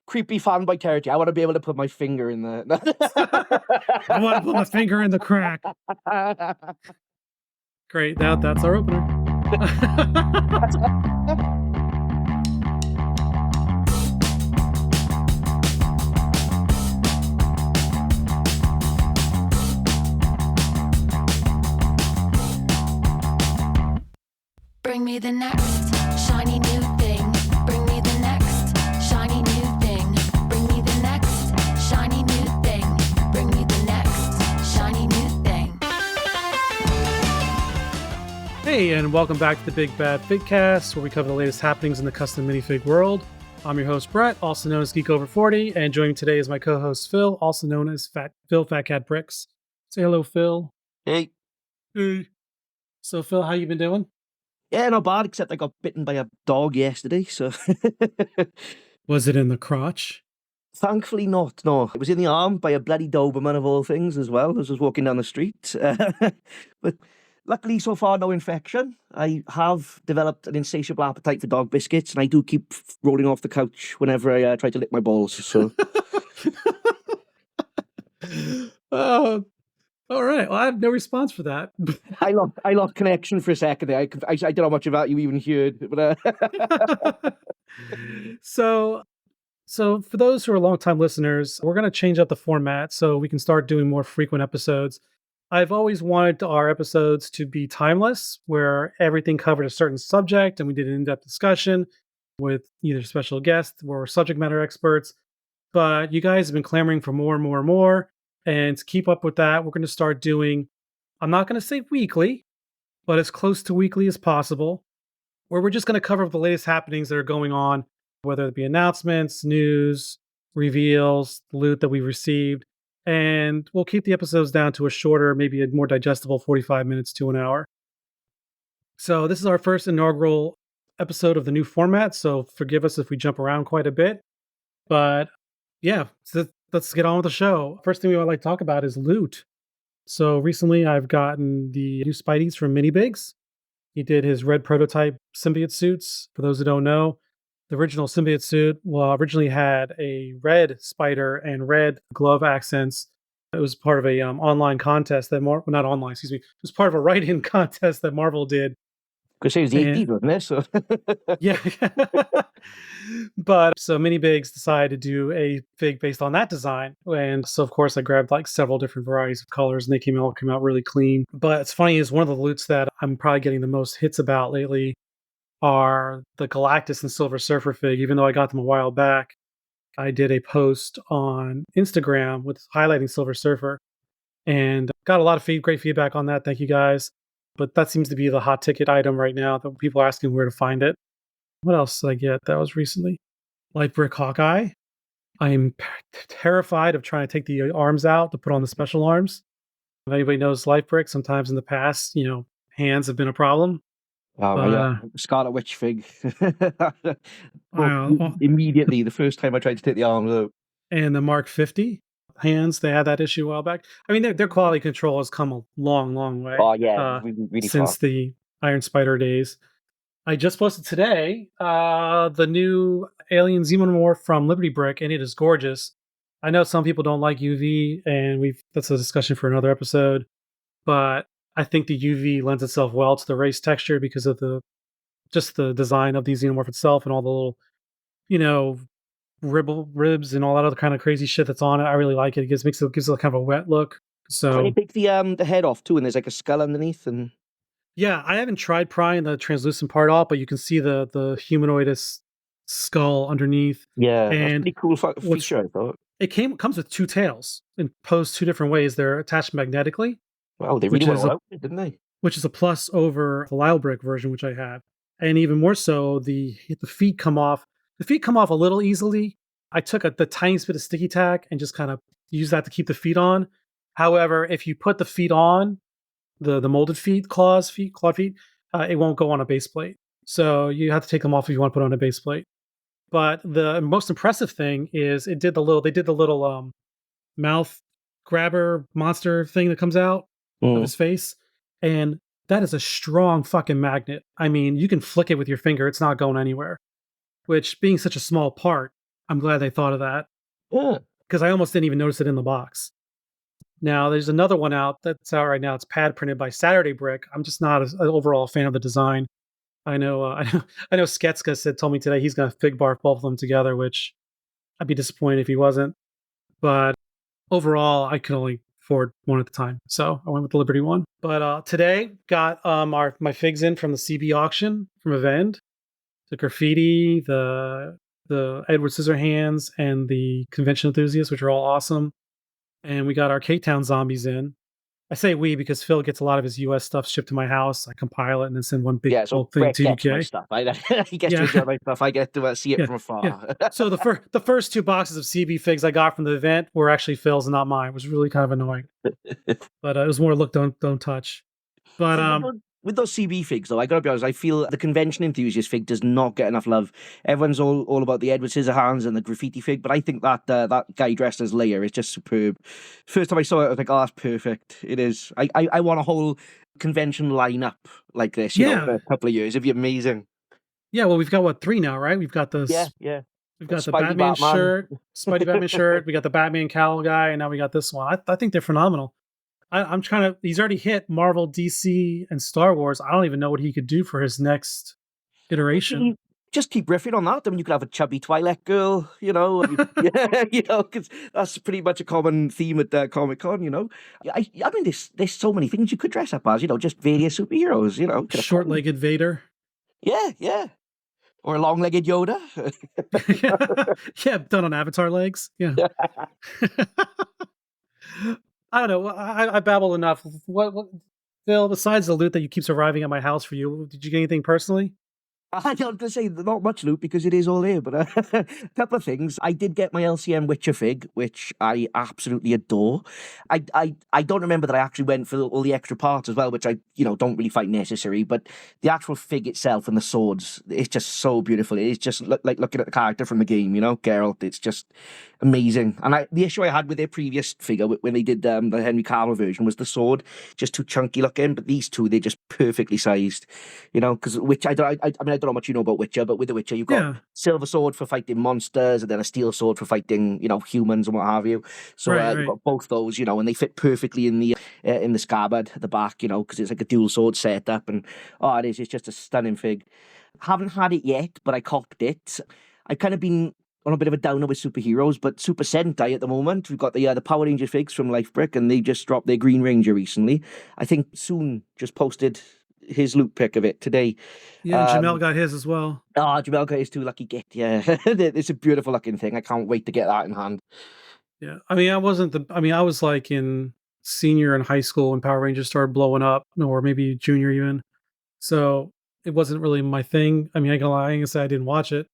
creepy fanboy territory. I want to be able to put my finger in the. I want to put my finger in the crack. Great, that's our opener. Bring me the next shiny new thing. Bring me the next shiny new thing. Bring me the next shiny new thing. Bring me the next shiny new thing. Hey, and welcome back to the Big Bad Figcast, where we cover the latest happenings in the custom minifig world. I'm your host, Brett, also known as Geek Over 40, and joining me today is my co-host, Phil, also known as Fat Cat Bricks. Say hello, Phil. Hey. Hey. So, Phil, how you been doing? Yeah, not bad, except I got bitten by a dog yesterday, so... Was it in the crotch? Thankfully not, no. It was in the arm by a bloody Doberman of all things as well, as I was walking down the street. But luckily, so far, no infection. I have developed an insatiable appetite for dog biscuits, and I do keep rolling off the couch whenever I try to lick my balls, so... All right. Well, I have no response for that. I lost connection for a second there. I don't know how much of that you even heard. But, So for those who are longtime listeners, we're going to change up the format so we can start doing more frequent episodes. I've always wanted our episodes to be timeless, where everything covered a certain subject and we did an in-depth discussion with either special guests or subject matter experts. But you guys have been clamoring for more and more and more. And to keep up with that, we're going to start doing, I'm not going to say weekly, but as close to weekly as possible, where we're just going to cover the latest happenings that are going on, whether it be announcements, news, reveals, loot that we received. And we'll keep the episodes down to a shorter, maybe a more digestible 45 minutes to an hour. So this is our first inaugural episode of the new format, so forgive us if we jump around quite a bit. But yeah, let's get on with the show. First thing we would like to talk about is loot. So recently I've gotten the new Spideys from MidFig. He did his red prototype symbiote suits. For those who don't know, the original symbiote suit originally had a red spider and red glove accents. It was part of a online contest that not online, excuse me. It was part of a write-in contest that Marvel did. because it was the 80s, wasn't it? So... Yeah. But so MidFig decided to do a fig based on that design. And so, of course, I grabbed like several different varieties of colors and they came out really clean. But it's funny is one of the loots that I'm probably getting the most hits about lately are the Galactus and Silver Surfer fig. Even though I got them a while back, I did a post on Instagram with highlighting Silver Surfer and got a lot of great feedback on that. Thank you guys. But that seems to be the hot ticket item right now that people are asking where to find it. What else did I get that was recently? Light Brick Hawkeye. I am terrified of trying to take the arms out to put on the special arms. If anybody knows Light Brick, sometimes in the past, hands have been a problem. yeah. Scarlet Witch fig. Immediately, the first time I tried to take the arms out. And the Mark 50 hands, they had that issue a while back. I mean, their quality control has come a long, long way. Oh, yeah, really since far. the Iron Spider days. I just posted today the new Alien Xenomorph from Liberty Brick, and it is gorgeous. I know some people don't like UV, and that's a discussion for another episode, but I think the UV lends itself well to the race texture because of the design of the Xenomorph itself and all the little, ribs and all that other kind of crazy shit that's on it. I really like it. It gives it kind of a wet look. So can you take the head off too, and there's like a skull underneath and... Yeah, I haven't tried prying the translucent part off, but you can see the humanoidous skull underneath. Yeah, and that's a pretty cool feature, I thought. It comes with two tails and posed two different ways. They're attached magnetically. Wow, they really went all out, didn't they? Which is a plus over the Lyle Brick version, which I have. And even more so, the feet come off. The feet come off a little easily. I took the tiniest bit of sticky tack and just kind of used that to keep the feet on. However, if you put the feet on, the molded claw feet, it won't go on a base plate. So you have to take them off if you want to put on a base plate. But the most impressive thing is they did the little mouth grabber monster thing that comes out of his face. And that is a strong fucking magnet. I mean, you can flick it with your finger. It's not going anywhere. Which, being such a small part, I'm glad they thought of that Yeah. because I almost didn't even notice it in the box. Now, there's another one out that's out right now. It's pad printed by Saturday Brick. I'm just not an overall fan of the design. I know, I know Sketska told me today he's going to fig barf both of them together, which I'd be disappointed if he wasn't. But overall, I could only afford one at the time, so I went with the Liberty one. But today got my figs in from the CB auction from Avend, the graffiti, the Edward Scissorhands, and the convention enthusiasts, which are all awesome. And we got our K-Town zombies in. I say we because Phil gets a lot of his US stuff shipped to my house. I compile it and then send one big Yeah, so bulk thing Brett to gets my UK. stuff. He gets to Yeah. enjoy my stuff. I get to see it Yeah, from afar. yeah. So the first 2 boxes of CB figs I got from the event were actually Phil's and not mine. It was really kind of annoying. But it was more look, don't touch. But So with those CB figs, though, I gotta be honest, I feel the convention enthusiast fig does not get enough love. Everyone's all about the Edward Scissorhands and the graffiti fig, but I think that that guy dressed as Leia is just superb. First time I saw it, I was like, oh, that's perfect. It is. I want a whole convention lineup like this, you know, for a couple of years. It'd be amazing. Yeah, well, we've got what, 3 now, right? We've got Yeah. we've got the Spidey Batman Batman. shirt, Spidey Batman shirt. We got the Batman cowl guy, and now we got this one. I think they're phenomenal. I'm trying to. He's already hit Marvel, DC, and Star Wars. I don't even know what he could do for his next iteration. Just keep riffing on that. I mean, you could have a chubby Twilight girl, you know. Yeah, you know, because that's pretty much a common theme at Comic-Con, you know. I mean, there's so many things you could dress up as, you know, just various superheroes, you know. Short-legged Vader. Yeah. Or a long-legged Yoda. Yeah, done on Avatar legs. Yeah. I don't know. I babbled enough. What, Phil? Besides the loot that keeps arriving at my house for you, did you get anything personally? I was going to say not much loot because it is all there, but a couple of things. I did get my LCM Witcher fig, which I absolutely adore. I don't remember that I actually went for all the extra parts as well, which I don't really find necessary. But the actual fig itself and the swords, it's just so beautiful. It's just like looking at the character from the game, you know, Geralt. It's just amazing. And the issue I had with their previous figure when they did the Henry Cavill version was the sword just too chunky looking. But these two, they're just perfectly sized, you know. Because I don't know much you know about Witcher, but with the Witcher, you've got silver sword for fighting monsters, and then a steel sword for fighting, humans and what have you. So you've got both those, and they fit perfectly in the scabbard at the back, because it's like a dual sword setup, and it's just a stunning fig. Haven't had it yet, but I copped it. I've kind of been on a bit of a downer with superheroes, but Super Sentai at the moment, we've got the Power Ranger figs from Lifebrick, and they just dropped their Green Ranger recently. I think Soon just posted his loot pick of it today. Yeah, Jamel got his as well. Jamel got his too. Lucky git. Yeah, it's a beautiful looking thing. I can't wait to get that in hand. Yeah, I mean, I was like in senior in high school when Power Rangers started blowing up, or maybe junior even. So it wasn't really my thing. I mean, I can say I didn't watch it,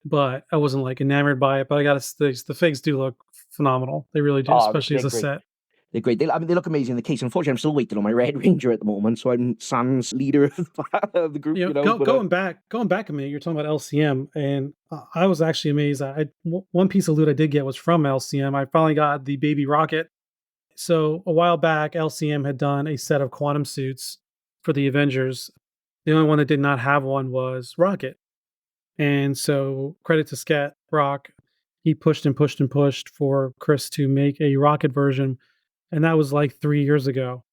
but I wasn't like enamored by it. But I got the figs do look phenomenal. They really do, especially as a set. They're great. They look amazing in the case. Unfortunately, I'm still waiting on my Red Ranger at the moment, so I'm Sam's leader of the group. Going back a minute, you're talking about LCM, and I was actually amazed. One piece of loot I did get was from LCM. I finally got the Baby Rocket. So a while back, LCM had done a set of quantum suits for the Avengers. The only one that did not have one was Rocket. And so credit to Scat Rock, he pushed and pushed and pushed for Chris to make a Rocket version. And that was like 3 years ago.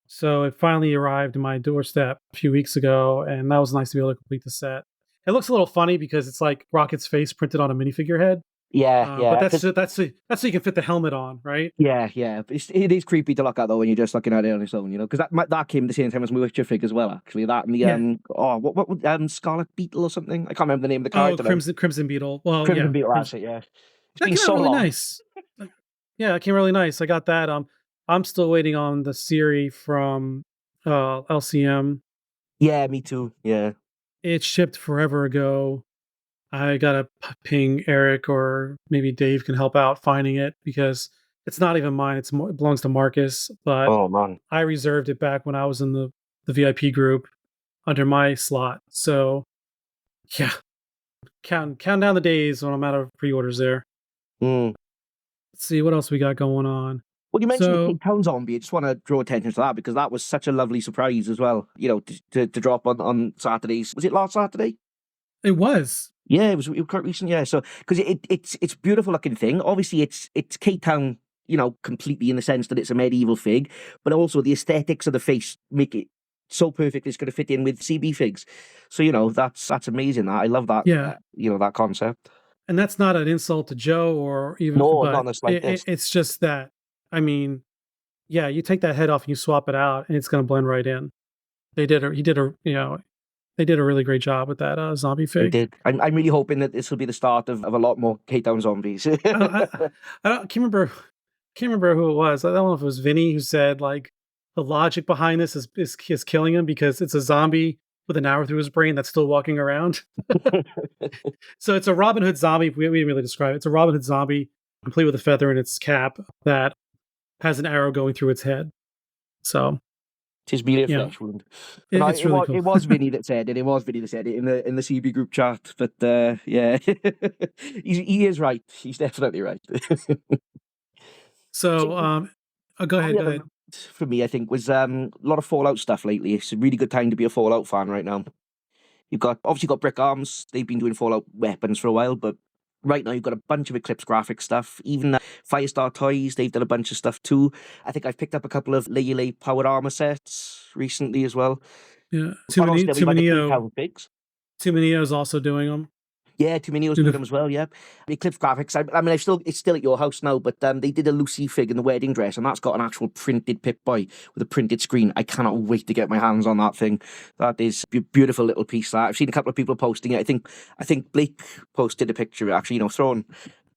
So it finally arrived in my doorstep a few weeks ago, and that was nice to be able to complete the set. It looks a little funny because it's like Rocket's face printed on a minifigure head. Yeah. But that's so you can fit the helmet on, right? Yeah. It is creepy to look at though when you're just looking at it on its own, because that came the same time as my Witcher fig as well. Actually, that and the what Scarlet Beetle or something. I can't remember the name of the character. Crimson Beetle. Well, Crimson Beetle. That's it. Yeah. It's been so really long. Nice. Yeah, it came really nice. I got that. I'm still waiting on the Siri from LCM. Yeah, me too. Yeah. It shipped forever ago. I gotta ping Eric, or maybe Dave can help out finding it because it's not even mine. It belongs to Marcus. But I reserved it back when I was in the VIP group under my slot. So yeah, count down the days when I'm out of pre-orders there. Let's see what else we got going on. Well, you mentioned the K-Town zombie. I just want to draw attention to that because that was such a lovely surprise as well. To drop on Saturdays. Was it last Saturday? It was. Yeah, it was quite recent. Yeah, so because it's beautiful looking thing. Obviously, it's Cape Town, completely in the sense that it's a medieval fig, but also the aesthetics of the face make it so perfect. It's going to fit in with CB figs. So that's amazing. I love that. Yeah. That concept. And that's not an insult to Joe or even, No, not but in the slightest. it's just that, I mean, yeah, you take that head off and you swap it out and it's going to blend right in. They did a, he did a, you know, they did a really great job with that zombie They fig. did. I'm really hoping that this will be the start of a lot more Cape Town zombies. I can't remember who it was. I don't know if it was Vinny who said like the logic behind this is killing him because it's a zombie with an arrow through his brain that's still walking around. So it's a Robin Hood zombie. We didn't really describe it. It's a Robin Hood zombie, complete with a feather in its cap that has an arrow going through its head. So Tis merely a Yeah. flesh wound. it's really cool. It was Vinny that said it. It was Vinny that said it in the CB group chat. But yeah, he is right. He's definitely right. So go ahead. Go ahead. For me, I think was a lot of Fallout stuff lately. It's a really good time to be a Fallout fan right now. You've obviously got Brick Arms. They've been doing Fallout weapons for a while, but right now you've got a bunch of Eclipse graphic stuff. Even Firestar Toys, they've done a bunch of stuff too. I think I've picked up a couple of Lay powered armor sets recently as well. Yeah. Too many Tumanio's also doing them. Yeah, Tuminio's doing them as well, yeah. The Eclipse graphics, I mean, it's still at your house now, but they did a Lucy fig in the wedding dress, and that's got an actual printed Pip-Boy with a printed screen. I cannot wait to get my hands on that thing. That is a beautiful little piece. That I've seen a couple of people posting it. I think Blake posted a picture, actually, thrown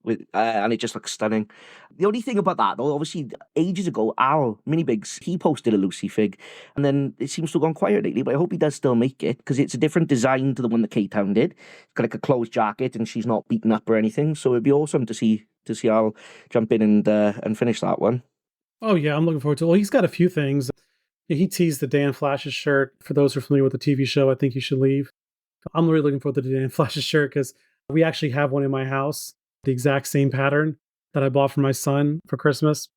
with, and it just looks stunning. The only thing about that, though, obviously, ages ago, Al Minibigs, he posted a Lucy fig, and then it seems to have gone quiet lately, but I hope he does still make it, because it's a different design to the one that K-Town did. It's got like a closed jacket, and she's not beaten up or anything, so it'd be awesome to see Al jump in and finish that one. Oh yeah, I'm looking forward to it. Well, he's got a few things. He teased the Dan Flash's shirt. For those who are familiar with the TV show, I think you should leave. I'm really looking forward to the Dan Flash's shirt because we actually have one in my house, the exact same pattern that I bought for my son for Christmas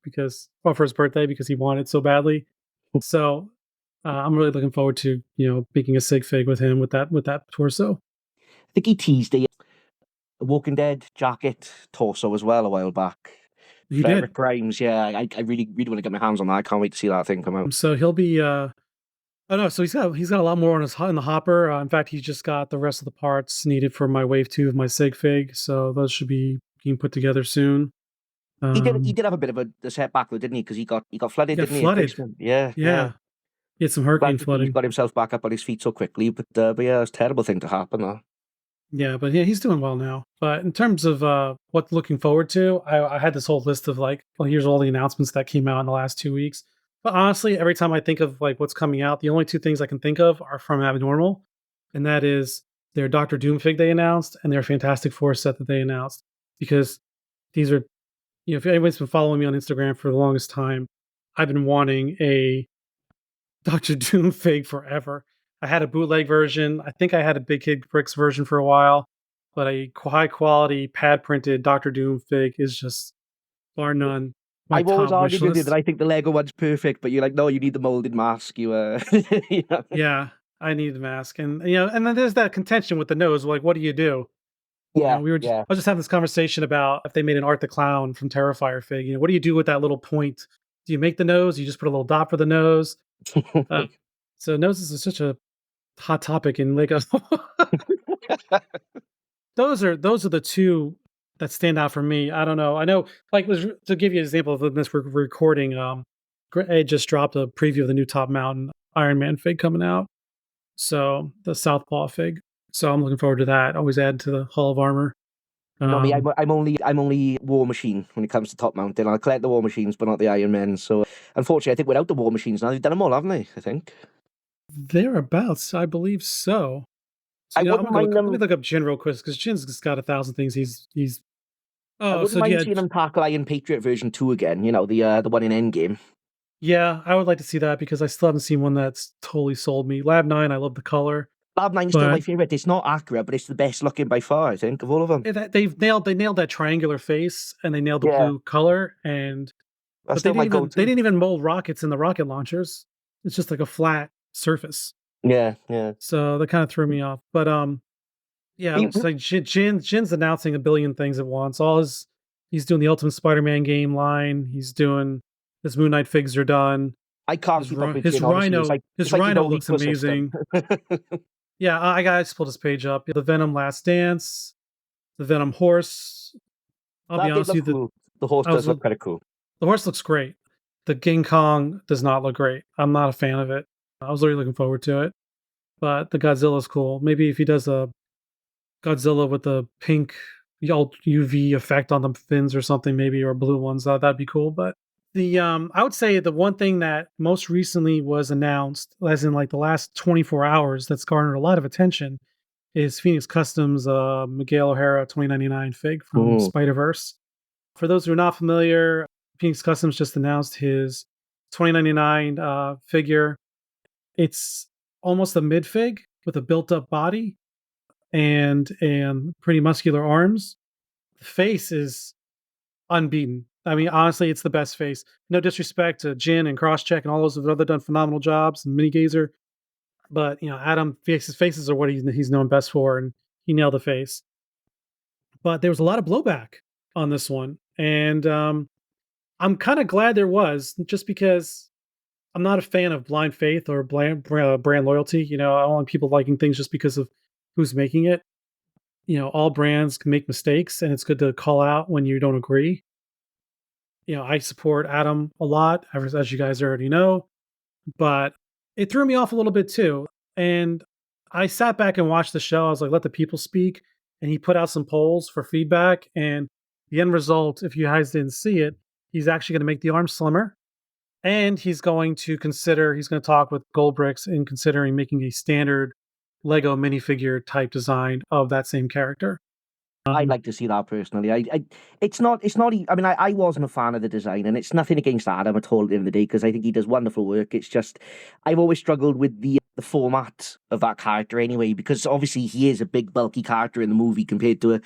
for his birthday because he wanted it so badly. So I'm really looking forward to making a sig fig with him with that torso. I think he teased a Walking Dead jacket torso as well a while back. He did. Rick Grimes, yeah. I really, really want to get my hands on that. I can't wait to see that thing come out. So he'll be. So he's got a lot more in the hopper. In fact, he's just got the rest of the parts needed for my wave 2 of my sig fig. So those should be being put together soon. He did have a bit of a setback though, didn't he? Because he got flooded, didn't he? Flooded. Yeah. He had some hurricane flooding. He got himself back up on his feet so quickly, but yeah, it was a terrible thing to happen. Though. Yeah, but he's doing well now. But in terms of what looking forward to, I had this whole list of here's all the announcements that came out in the last 2 weeks. But honestly, every time I think of what's coming out, the only two things I can think of are from Abnormal, and that is their Doctor Doom fig they announced and their Fantastic Four set that they announced. Because these are, if anybody's been following me on Instagram for the longest time, I've been wanting a Doctor Doom fig forever. I had a bootleg version. I think I had a Big Kid Bricks version for a while, but a high quality pad printed Doctor Doom fig is just bar none. I've always argued with you that I think the Lego one's perfect, but you're like, no, you need the molded mask. Yeah, I need the mask, and and then there's that contention with the nose. Like, what do you do? Yeah, I was just having this conversation about if they made an Art the Clown from Terrifier fig. What do you do with that little point? Do you make the nose? You just put a little dot for the nose. So noses is such a hot topic in Lego. Those are the two that stand out for me. I don't know. I know, to give you an example of this recording, Ed just dropped a preview of the new Top Mountain Iron Man fig coming out. So the Southpaw fig. So I'm looking forward to that. Always add to the Hall of Armor. I'm only War Machine when it comes to Top Mountain. I'll collect the War Machines, but not the Iron Men. So unfortunately, I think without the War Machines now, they've done them all, haven't they? I think. Thereabouts, I believe so. So, let me look up Jin real quick because Jin's got 1,000 things. He's. I wouldn't mind seeing them tackle Iron Patriot version 2 again. The one in Endgame. Yeah, I would like to see that because I still haven't seen one that's totally sold me. Lab 9, I love the color. Lab 9 is still my favorite. It's not accurate, but it's the best looking by far, I think, of all of them. They nailed that triangular face and they nailed the blue color. And that's still my go-to. They didn't even mold rockets in the rocket launchers. It's just like a flat surface. Yeah. So that kind of threw me off. But Yeah, We- it's like Jin's announcing a billion things at once. He's doing the Ultimate Spider-Man game line. He's doing his Moon Knight figs are done. I can't keep up with His Jin, honestly. Rhino It's like his own looks ecosystem. amazing. Yeah, I got to pull this page up. The Venom Last Dance, the Venom horse. I'll be That did honest look with you, cool. The horse I was does look kind of cool. the horse looks great. The King Kong does not look great. I'm not a fan of it. I was really looking forward to it, but the Godzilla's cool. Maybe if he does a Godzilla with the pink UV effect on the fins or something, maybe, or blue ones, that'd be cool. But I would say the one thing that most recently was announced, as in like the last 24 hours, that's garnered a lot of attention, is Phoenix Customs Miguel O'Hara 2099 fig from Ooh. Spider-Verse. For those who are not familiar, Phoenix Customs just announced his 2099 figure. It's almost a MidFig with a built-up body and pretty muscular arms. The face is unbeaten. I mean, honestly, it's the best face. No disrespect to Jin and Crosscheck and all those have other done phenomenal jobs and Mini Gazer, but Adam faces are what he's known best for, and he nailed the face. But there was a lot of blowback on this one, and I'm kind of glad there was, just because I'm not a fan of blind faith or brand loyalty. I don't want people liking things just because of who's making it. All brands can make mistakes, and it's good to call out when you don't agree. I support Adam a lot, as you guys already know, but it threw me off a little bit too. And I sat back and watched the show. I was like, let the people speak. And he put out some polls for feedback. And the end result, if you guys didn't see it, he's actually going to make the arm slimmer. And he's going to talk with Goldbricks in considering making a standard Lego minifigure type design of that same character. I'd like to see that personally. It's not. I mean, I wasn't a fan of the design, and it's nothing against Adam at all at the end of the day, because I think he does wonderful work. It's just I've always struggled with the format of that character anyway, because obviously he is a big bulky character in the movie compared to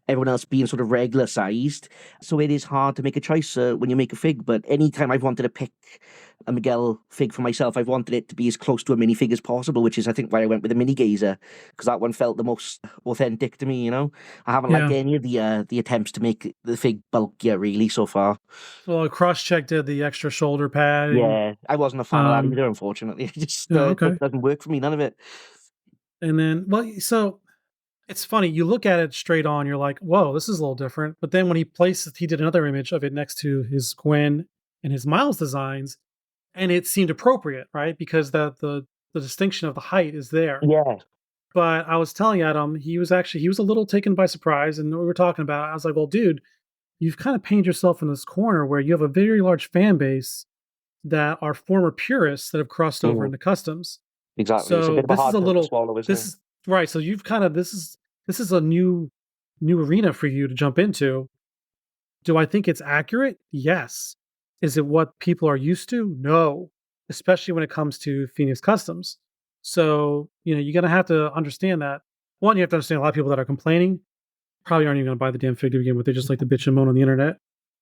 everyone else being sort of regular sized. So it is hard to make a choice when you make a fig. But anytime I've wanted to pick a Miguel fig for myself, I've wanted it to be as close to a minifig as possible, which is I think why I went with the Mini Gazer, because that one felt the most authentic to me. I haven't liked any of the attempts to make the fig bulkier really so far. Well, Crosscheck did the extra shoulder pad. Yeah, I wasn't a fan of that either, unfortunately. It just it doesn't work for me, none of it. And then, so it's funny, you look at it straight on, you're like, whoa, this is a little different. But then when he did another image of it next to his Gwen and his Miles designs, and it seemed appropriate, right? Because the distinction of the height is there. Yeah. But I was telling Adam, he was a little taken by surprise. And we were talking about it. I was like, well, dude, you've kind of painted yourself in this corner where you have a very large fan base that are former purists that have crossed over into customs. Exactly. So it's a bit of a hard pill to swallow, isn't this is right. So you've kind of this is a new arena for you to jump into. Do I think it's accurate? Yes. Is it what people are used to? No. Especially when it comes to Phoenix Customs. So, you're gonna have to understand that. One, you have to understand a lot of people that are complaining probably aren't even gonna buy the damn fig to begin with. They just like to bitch and moan on the internet.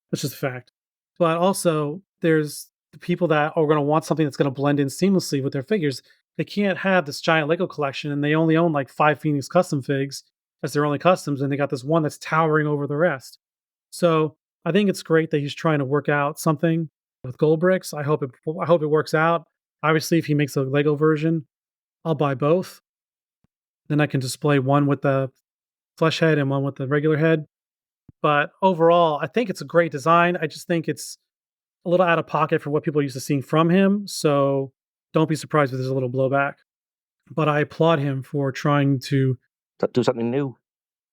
That's just a fact. But also there's the people that are gonna want something that's gonna blend in seamlessly with their figures. They can't have this giant Lego collection and they only own like 5 Phoenix Custom figs as their only customs, and they got this one that's towering over the rest. So I think it's great that he's trying to work out something with Goldbricks. I hope it works out. Obviously, if he makes a Lego version, I'll buy both. Then I can display one with the flesh head and one with the regular head. But overall, I think it's a great design. I just think it's a little out of pocket for what people are used to seeing from him. So don't be surprised if there's a little blowback. But I applaud him for trying to do something new.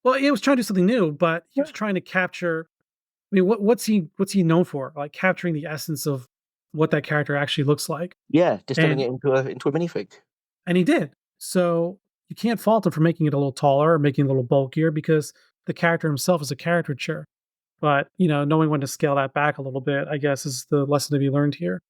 Well, he was trying to do something new, but he was trying to capture. I mean, what's he known for? Like capturing the essence of what that character actually looks like. Yeah, distilling it into a minifig. And he did. So you can't fault him for making it a little taller or making it a little bulkier, because the character himself is a caricature. But, knowing when to scale that back a little bit, I guess, is the lesson to be learned here.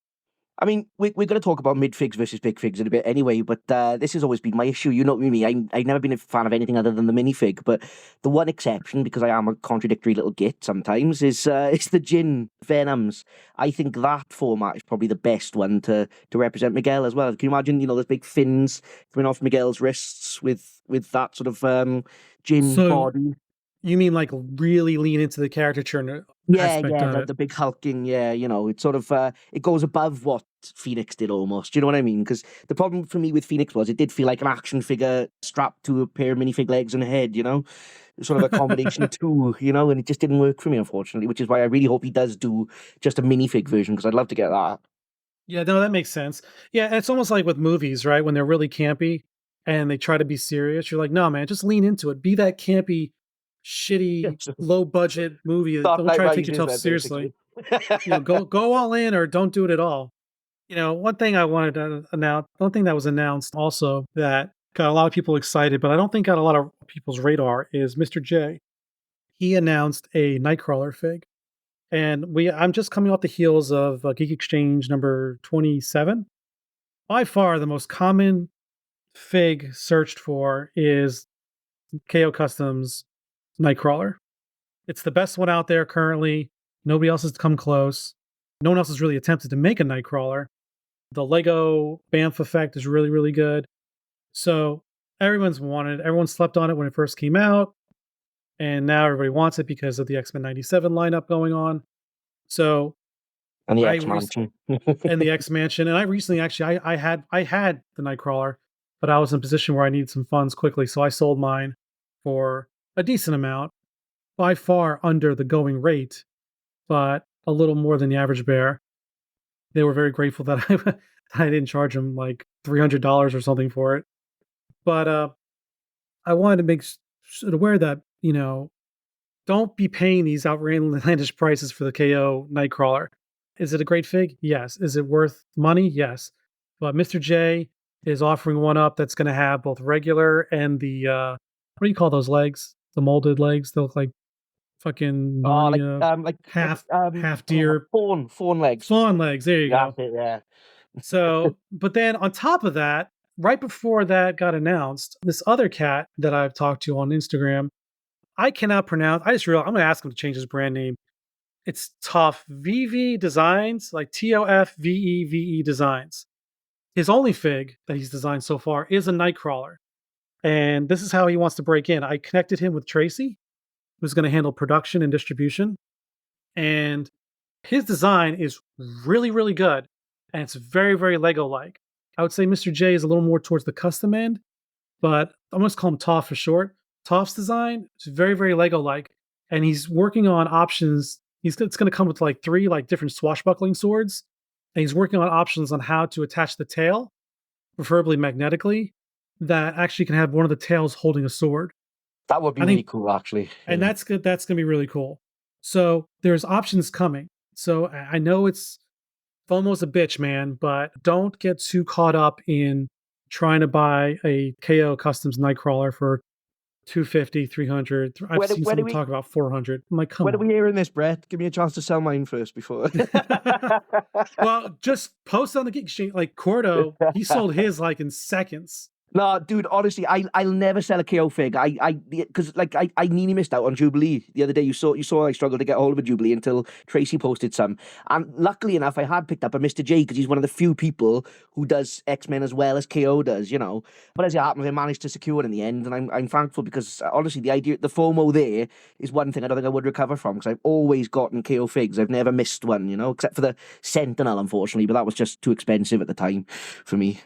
I mean, we're going to talk about mid-figs versus big figs in a bit anyway, but this has always been my issue. You know me, I've never been a fan of anything other than the minifig, but the one exception, because I am a contradictory little git sometimes, is the Jin Venoms. I think that format is probably the best one to represent Miguel as well. Can you imagine, those big fins coming off Miguel's wrists with that sort of gin So body. you mean like really lean into the caricature Yeah, aspect yeah, of it? the big hulking, yeah, it's sort of it goes above what Phoenix did almost. Do you know what I mean? Because the problem for me with Phoenix was it did feel like an action figure strapped to a pair of minifig legs and a head. Sort of a combination of two, and it just didn't work for me, unfortunately, which is why I really hope he does do just a minifig version because I'd love to get that. Yeah, no, that makes sense. Yeah, and it's almost like with movies, right? When they're really campy and they try to be serious, you're like, no, man, just lean into it. Be that campy, Yeah, shitty, so low budget movie. Dark Don't Knight try to take Rises, yourself then, seriously. basically. Go all in or don't do it at all. One thing I wanted to announce, one thing that was announced also that got a lot of people excited, but I don't think got a lot of people's radar is Mr. J. He announced a Nightcrawler fig. And I'm just coming off the heels of Geek Exchange number 27. By far, the most common fig searched for is KO Customs Nightcrawler. It's the best one out there currently. Nobody else has come close. No one else has really attempted to make a Nightcrawler. The Lego Bamf effect is really, really good. So everyone slept on it when it first came out. And now everybody wants it because of the X-Men 97 lineup going on. So And the I X re- Mansion. and the X Mansion. And I recently actually I had the Nightcrawler, but I was in a position where I needed some funds quickly, so I sold mine for a decent amount, by far under the going rate, but a little more than the average bear. They were very grateful that I didn't charge them like $300 or something for it. But I wanted to make sure aware that don't be paying these outlandish prices for the KO Nightcrawler. Is it a great fig? Yes. Is it worth money? Yes. But Mr. J is offering one up that's going to have both regular and the what do you call those legs? The molded legs. They look like fucking Oh, Narnia like half deer fawn legs. fawn legs. There you Yeah, go. that's it, yeah. So, but then on top of that, right before that got announced, this other cat that I've talked to on Instagram, I cannot pronounce. I just realized I'm going to ask him to change his brand name. It's Tough VV Designs, like TOFVEVE Designs. His only fig that he's designed so far is a Nightcrawler. And this is how he wants to break in. I connected him with Tracy, who's going to handle production and distribution. And his design is really, really good. And it's very, very Lego like. I would say Mr. J is a little more towards the custom end, but I'm going to call him Toph for short. Toph's design is very, very Lego like. And he's working on options. It's going to come with like 3 like different swashbuckling swords. And he's working on options on how to attach the tail, preferably magnetically, that actually can have one of the tails holding a sword. That would be I really think, cool, actually. and Yeah. that's good. That's going to be really cool. So there's options coming. So I know it's FOMO's a bitch, man, but don't get too caught up in trying to buy a KO Customs Nightcrawler for 250, 300. I've Where do, seen where do someone we talk about 400. I'm like, come where are we on. hearing this, Brett? Give me a chance to sell mine first before. Well, just post on the Geek Exchange. Like Cordo, he sold his like in seconds. No, dude, honestly, I'll never sell a KO fig. Because I nearly missed out on Jubilee the other day. You saw I struggled to get hold of a Jubilee until Tracy posted some. And luckily enough, I had picked up a Mr. J because he's one of the few people who does X-Men as well as KO does. But as it happens, I managed to secure it in the end, and I'm thankful because honestly, the FOMO there is one thing I don't think I would recover from because I've always gotten KO figs. I've never missed one, except for the Sentinel, unfortunately, but that was just too expensive at the time for me.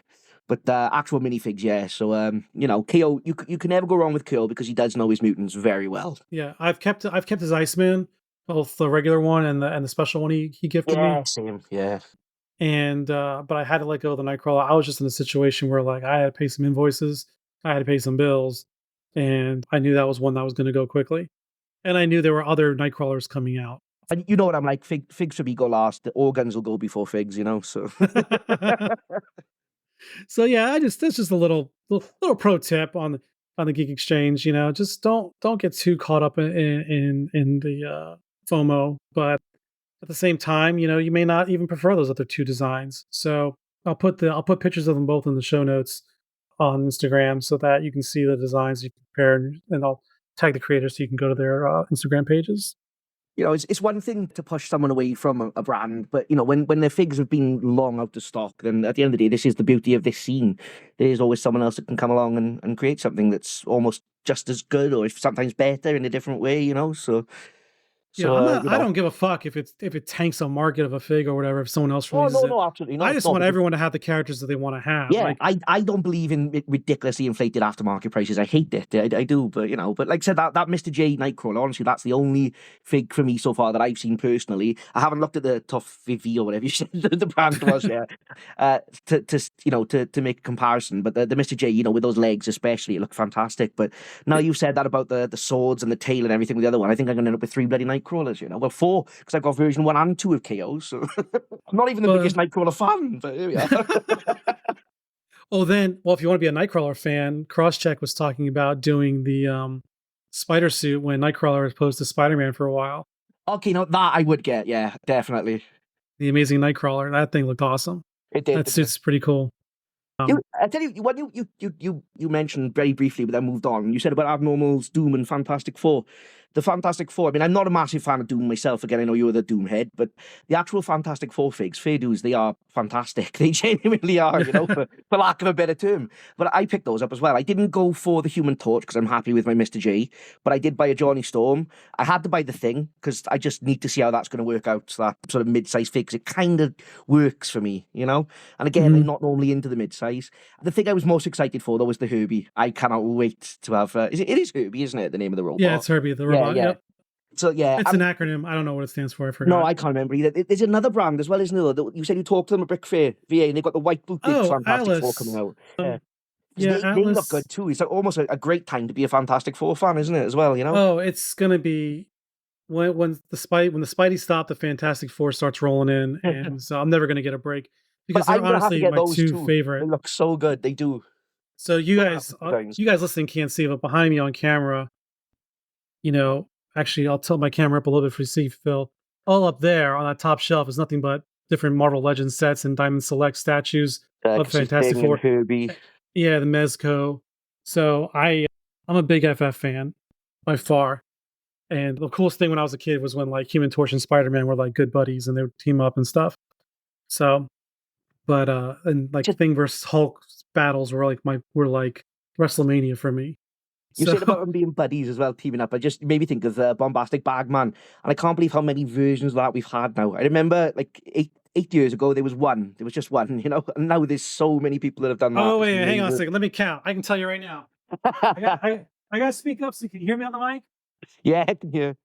But actual minifigs, yeah. So KO, you can never go wrong with KO because he does know his mutants very well. Yeah, I've kept his Iceman, both the regular one and the special one he gifted me. Same, yeah. And but I had to let go of the Nightcrawler. I was just in a situation where like I had to pay some invoices, I had to pay some bills, and I knew that was one that was going to go quickly. And I knew there were other Nightcrawlers coming out. And you know what I'm like, figs for me go last. The organs will go before figs, so. So yeah, that's just a little pro tip on the Geek Exchange. Just don't get too caught up in the FOMO, but at the same time, you may not even prefer those other 2 designs. So I'll put pictures of them both in the show notes on Instagram so that you can see the designs you can compare, and I'll tag the creators so you can go to their Instagram pages. You know, it's one thing to push someone away from a brand, but you know, when their figs have been long out of stock, then at the end of the day, this is the beauty of this scene. There's always someone else that can come along and create something that's almost just as good, or if sometimes better in a different way. You know, Yeah, I'm not. you I know. don't give a fuck if it tanks a market of a fig or whatever. If someone else Oh releases no, it, no, absolutely I not. just No, want because everyone to have the characters that they want to have. yeah, Like, I don't believe in ridiculously inflated aftermarket prices. I hate it. I do, but you know, but like I said, that Mr. J Nightcrawler, honestly, that's the only fig for me so far that I've seen personally. I haven't looked at the Tough V or whatever you said the brand was, yeah. To make a comparison. But the Mr. J, you know, with those legs especially, it looked fantastic. But now you've said that about the swords and the tail and everything with the other one, I think I'm gonna end up with 3 bloody Nightcrawlers, you know. Well, 4, because I've got version 1 and 2 of KO, so I'm not even the well, biggest Nightcrawler fan, but here we are. well, if you want to be a Nightcrawler fan, Crosscheck was talking about doing the spider suit when Nightcrawler was posed to Spider-Man for a while. Okay, no, that I would get, yeah, definitely. The Amazing Nightcrawler, that thing looked awesome. It did. That suit's pretty cool. I tell you, when you mentioned very briefly, but then moved on. You said about Abnormals, Doom, and Fantastic Four. The Fantastic Four. I mean, I'm not a massive fan of Doom myself. Again, I know you're the Doom head, but the actual Fantastic Four figs, fair dues, they are fantastic. They genuinely are, you know, for lack of a better term. But I picked those up as well. I didn't go for the Human Torch because I'm happy with my Mr. J, but I did buy a Johnny Storm. I had to buy the Thing because I just need to see how that's going to work out. So that sort of mid-size fig, 'cause it kind of works for me, you know. And again, I'm not normally into the mid-size. The thing I was most excited for, though, was the Herbie. I cannot wait to have... it is Herbie, isn't it, the name of the robot? Yeah, it's Herbie the robot. Yeah. Yep. So, yeah. It's an acronym. I don't know what it stands for. I forgot. No, I can't remember either. There's another brand as well, isn't there? You said you talked to them at Brick Fair, VA, and they've got the white bootleg Fantastic Four coming out. Yeah. They look good, too. It's almost a great time to be a Fantastic Four fan, isn't it, as well, you know? Oh, it's going to be... When the Spidey stop, the Fantastic Four starts rolling in, and so I'm never going to get a break because they're honestly my two favorite. They look so good, they do. So you guys listening can't see, but behind me on camera, you know, actually I'll tilt my camera up a little bit for you to see, Phil. All up there on that top shelf is nothing but different Marvel Legends sets and Diamond Select statues of Fantastic Four. Herbie. Yeah, the Mezco. So I'm a big FF fan by far. And the coolest thing when I was a kid was when like Human Torch and Spider-Man were like good buddies and they would team up and stuff. So, but and like Thing versus Hulk battles were like WrestleMania for me. You said about them being buddies as well, teaming up. I just made me think of Bombastic Bagman, and I can't believe how many versions of that we've had now. I remember like eight years ago there was just one, you know. And now there's so many people that have done that. Oh wait, hang on a second. Let me count. I can tell you right now. I got to speak up so you can hear me on the mic. Yeah, I can hear.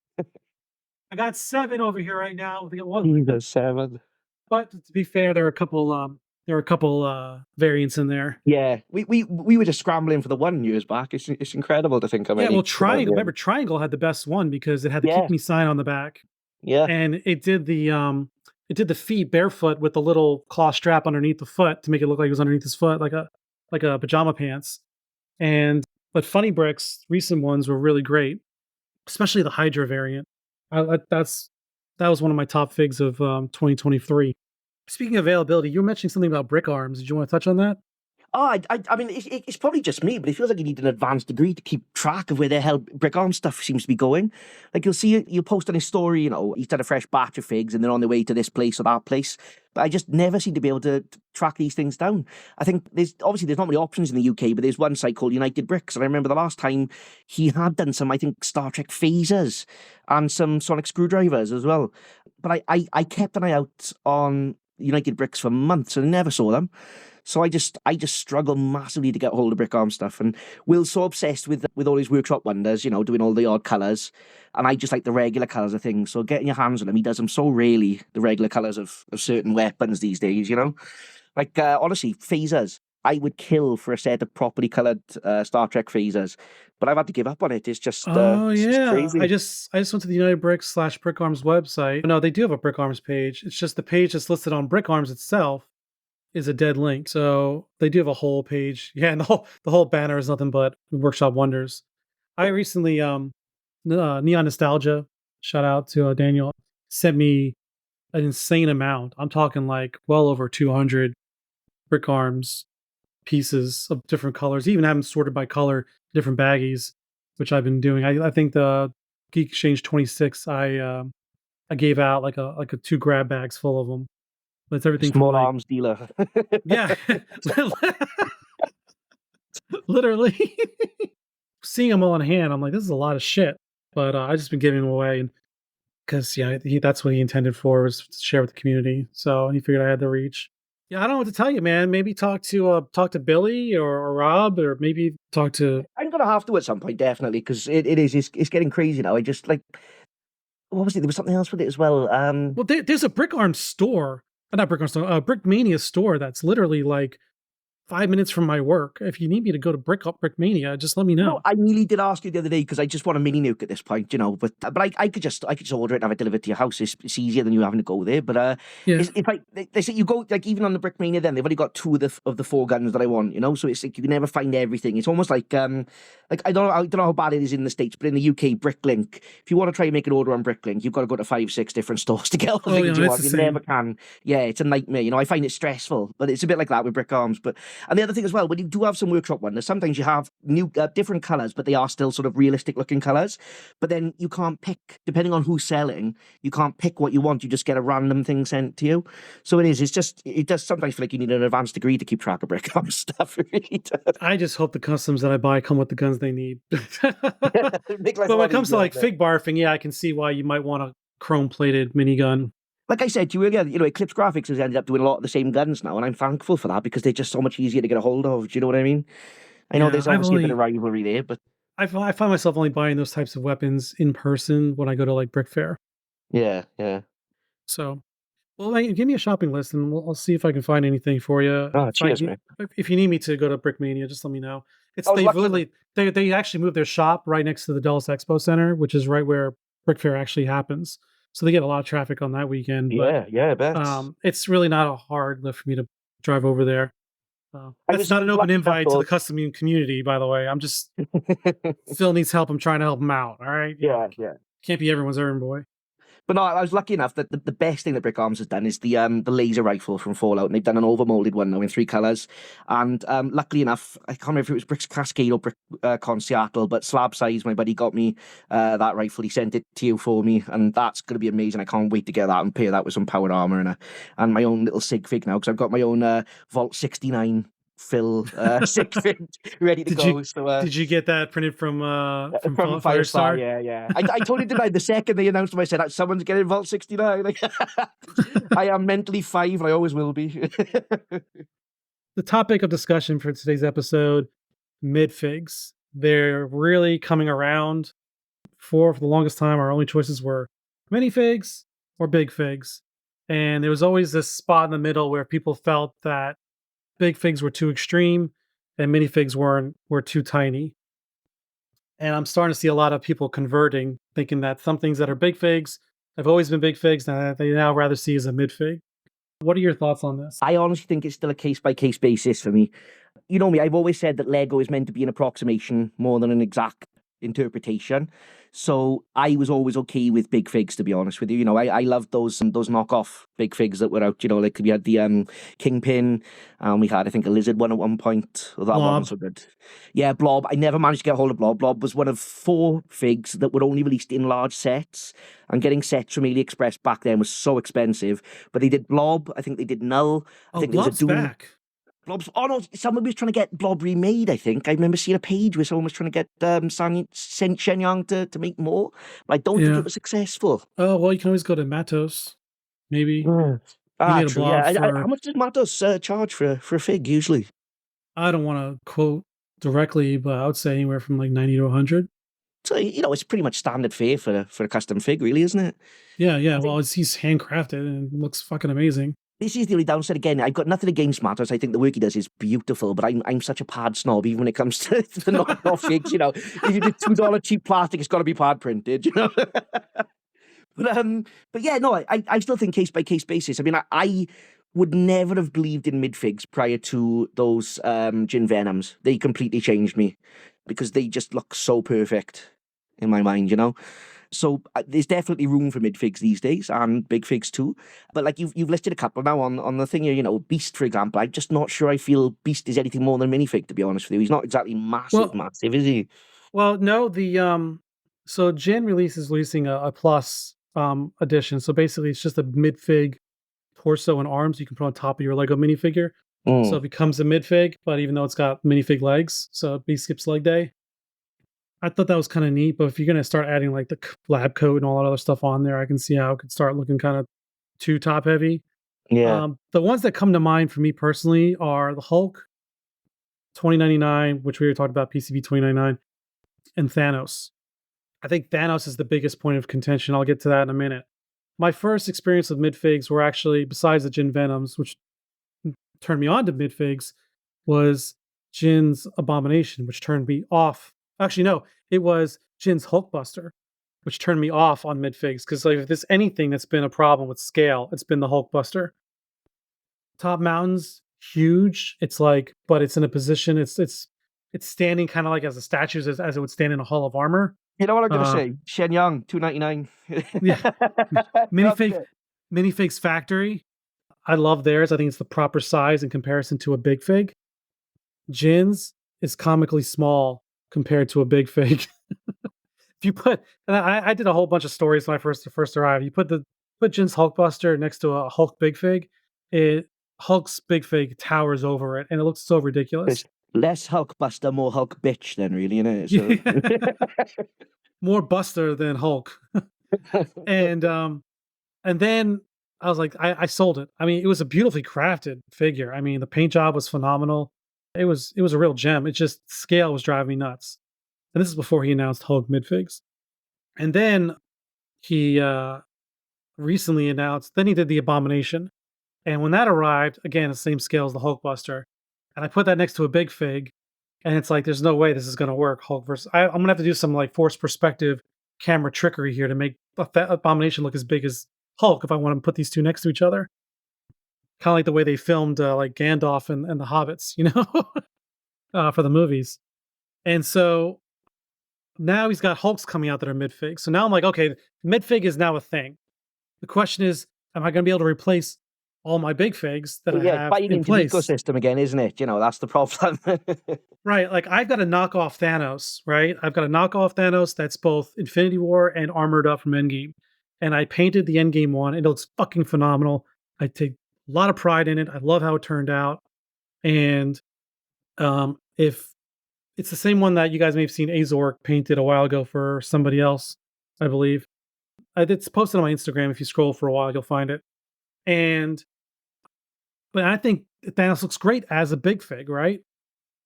I got 7 over here right now. Jesus, 7. But to be fair, there are a couple variants in there. Yeah, we were just scrambling for the 1 years back. It's incredible to think how many. Yeah, well, Triangle. Remember, Triangle had the best one because it had the Kick Me sign on the back. Yeah, and it did the feet barefoot with the little claw strap underneath the foot to make it look like it was underneath his foot, like a pajama pants. But Funny Bricks recent ones were really great, especially the Hydra variant. That was one of my top figs of 2023. Speaking of availability, you were mentioning something about brick arms. Did you want to touch on that? Oh, I mean, it's probably just me, but it feels like you need an advanced degree to keep track of where the hell brick arm stuff seems to be going. Like you'll post on his story, you know, he's done a fresh batch of figs and they're on their way to this place or that place. But I just never seem to be able to track these things down. I think there's not many options in the UK, but there's one site called United Bricks. And I remember the last time he had done some, I think, Star Trek phasers and some sonic screwdrivers as well. But I kept an eye out on United Bricks for months and I never saw them. So I just struggle massively to get hold of brick arm stuff. And Will's so obsessed with all his workshop wonders, you know, doing all the odd colours. And I just like the regular colours of things. So getting your hands on him, he does them so rarely, the regular colours of certain weapons these days, you know? Like, honestly, phasers. I would kill for a set of properly coloured Star Trek phasers. But I've had to give up on it. It's just it's just crazy. I just went to the United Bricks /Brick Arms website. No, they do have a Brick Arms page. It's just the page that's listed on Brick Arms itself is a dead link. So they do have a whole page. Yeah, and the whole banner is nothing but workshop wonders. I recently Neon Nostalgia, shout out to Daniel, sent me an insane amount. I'm talking like well over 200 Brick Arms pieces of different colors. Even have them sorted by color, different baggies, which I've been doing. I think the Geek Exchange 26, I gave out like a 2 grab bags full of them. But it's everything from Small like arms dealer. yeah, literally seeing them all in hand. I'm like, this is a lot of shit. But I just been giving them away, and because that's what he intended for, was to share with the community. So he figured I had the reach. Yeah, I don't know what to tell you, man. Maybe talk to Billy or Rob, or maybe talk to. I'm gonna have to at some point, definitely, because it's getting crazy now. I just like, what was it? There was something else with it as well. Well, there's a Brick Arm store, not Brick Arm store, Brick Mania store that's literally like 5 minutes from my work. If you need me to go to Brick Mania, just let me know. No, I nearly did ask you the other day because I just want a mini nuke at this point, but I could just order it and have it delivered to your house. It's easier than you having to go there. But Yeah. if they say you go like even on the Brickmania, then they've only got 2 of the 4 guns that I want, so it's like you can never find everything. It's almost like I don't know how bad it is in the States, but in the UK, Bricklink, if you want to try and make an order on Bricklink, you've got to go to 5-6 different stores to get all the things you want. You never can. Yeah, it's a nightmare. I find it stressful, but it's a bit like that with Brick Arms. And the other thing as well, when you do have some workshop ones, sometimes you have new different colours, but they are still sort of realistic looking colours. But then you can't pick, depending on who's selling, you can't pick what you want. You just get a random thing sent to you. So it does sometimes feel like you need an advanced degree to keep track of Brick Arms stuff. It really does. I just hope the customs that I buy come with the guns they need. But Make life when a it lot comes to easier, like but- fig barfing, yeah, I can see why you might want a chrome plated minigun. Like I said to you earlier, Eclipse Graphics has ended up doing a lot of the same guns now, and I'm thankful for that because they're just so much easier to get a hold of. Do you know what I mean? I know Yeah, there's obviously a bit of rivalry there, but I find myself only buying those types of weapons in person when I go to like Brick Fair. yeah. So, well, give me a shopping list and I'll see if I can find anything for you. Oh, cheers, man. If you need me to go to Brick Mania, just let me know. I was lucky- Literally they actually moved their shop right next to the Dulles Expo Center, which is right where Brick Fair actually happens. So they get a lot of traffic on that weekend. But, Yeah, I bet. it's really not a hard lift for me to drive over there. That's was not an open lucky enough invite to to- the custom community, by the way. I'm just Phil needs help. I'm trying to help him out. All right. yeah. Can't be everyone's errand boy. But no, I was lucky enough that the best thing that Brick Arms has done is the laser rifle from Fallout, and they've done an overmolded one now in 3 colours. And luckily enough, I can't remember if it was Bricks Cascade or Brick Con Seattle, but Slab Size, my buddy, got me that rifle. He sent it to you for me, and that's going to be amazing. I can't wait to get that and pair that with some powered armour and my own little sig fig now, because I've got my own Vault 69 Phil sig fig ready to go. Did you get that printed from Firestar? Yeah. I told you tonight, the second they announced them, I said, someone's getting Vault 69. Like, I am mentally 5, and I always will be. The topic of discussion for today's episode, MidFigs. They're really coming around. For the longest time, our only choices were minifigs or big figs. And there was always this spot in the middle where people felt that big figs were too extreme and minifigs were too tiny. And I'm starting to see a lot of people converting, thinking that some things that are big figs have always been big figs, and that they now rather see as a midfig. What are your thoughts on this? I honestly think it's still a case-by-case basis for me. You know me, I've always said that Lego is meant to be an approximation more than an exact interpretation. So I was always okay with big figs, to be honest with you. I loved those knockoff big figs that were out. Like we had the Kingpin, and we had, I think, a lizard one at one point. Oh, that Blob. one was so good. Yeah, Blob. I never managed to get a hold of Blob. Blob was one of 4 figs that were only released in large sets, and getting sets from AliExpress back then was so expensive. But they did Blob. I think they did Null. I think there was Blob's a Doom. back. Blob's. Oh no, someone was trying to get Blob remade. I think I remember seeing a page where someone was trying to get Shenyang to make more, but I don't think Yeah. it was successful. Oh, well, you can always go to Matos. Maybe. Ah, need a true, Blob yeah. for- How much does Matos charge for a fig usually? I don't want to quote directly, but I would say anywhere from like 90 to 100. So it's pretty much standard fare for a custom fig, really, isn't it? Yeah. think- Well, he's handcrafted and it looks fucking amazing. This is the only downside. Again, I've got nothing against Matos. I think the work he does is beautiful, but I'm such a pad snob, even when it comes to the knockoff figs. If you do $2 cheap plastic, it's got to be pad printed. But yeah, no, I still think case by case basis. I mean, I would never have believed in midfigs prior to those Gin Venoms. They completely changed me because they just look so perfect in my mind. So there's definitely room for midfigs these days, and big figs too. But like you've listed a couple now on the thing here, Beast, for example. I'm just not sure I feel Beast is anything more than a minifig, to be honest with you. He's not exactly massive, is he? Well, no, the So Jin is releasing a plus edition. So basically, it's just a midfig torso and arms you can put on top of your Lego minifigure. So Mm. it becomes a midfig, but even though it's got minifig legs, so it skips leg day. I thought that was kind of neat, but if you're gonna start adding like the lab coat and all that other stuff on there, I can see how it could start looking kind of too top heavy. Yeah. The ones that come to mind for me personally are the Hulk 2099, which we were talking about, PCB 2099, and Thanos. I think Thanos is the biggest point of contention. I'll get to that in a minute. My first experience with midfigs were actually, besides the Jin Venoms, which turned me on to midfigs, was Jin's Abomination, which turned me off. Actually, no, it was Jin's Hulkbuster, which turned me off on midfigs. Because like, if there's anything that's been a problem with scale, it's been the Hulkbuster. Top Mountain's huge. It's like, but it's in a position. It's standing kind of like as a statue, as it would stand in a hall of armor. You know what I'm gonna Uh, say? Shenyang, 299. yeah, Loved minifig it. minifigs factory. I love theirs. I think it's the proper size in comparison to a big fig. Jin's is comically small compared to a big fig. If you put, and I did a whole bunch of stories when I first arrived. You put Jin's Hulkbuster next to a Hulk big fig, it Hulk's big fig towers over it, and it looks so ridiculous. It's less Hulkbuster, more Hulk bitch then, really, innit? So More Buster than Hulk. and then I was like, I sold it. I mean, it was a beautifully crafted figure. I mean, the paint job was phenomenal. It was a real gem. It just scale was driving me nuts. And this is before he announced Hulk midfigs. And then he recently announced. Then he did the Abomination. And when that arrived, again, the same scale as the Hulkbuster. And I put that next to a big fig, and it's like, there's no way this is going to work. Hulk versus. I'm going to have to do some like forced perspective camera trickery here to make Abomination look as big as Hulk if I want to put these two next to each other. Kind of like the way they filmed like Gandalf and the Hobbits, for the movies. And so now he's got Hulks coming out that are midfig. So now I'm like, okay, midfig is now a thing. The question is, am I going to be able to replace all my big figs that I yeah, have biting in into the place? ecosystem again, isn't it? That's the problem. Right, like I've got to knock off Thanos, right? I've got to knock off Thanos that's both Infinity War and armored up from Endgame. And I painted the Endgame one, and it looks fucking phenomenal. I take a lot of pride in it. I love how it turned out. And if it's the same one that you guys may have seen Azor painted a while ago for somebody else, I believe. It's posted on my Instagram. If you scroll for a while, you'll find it. But I think Thanos looks great as a big fig, right?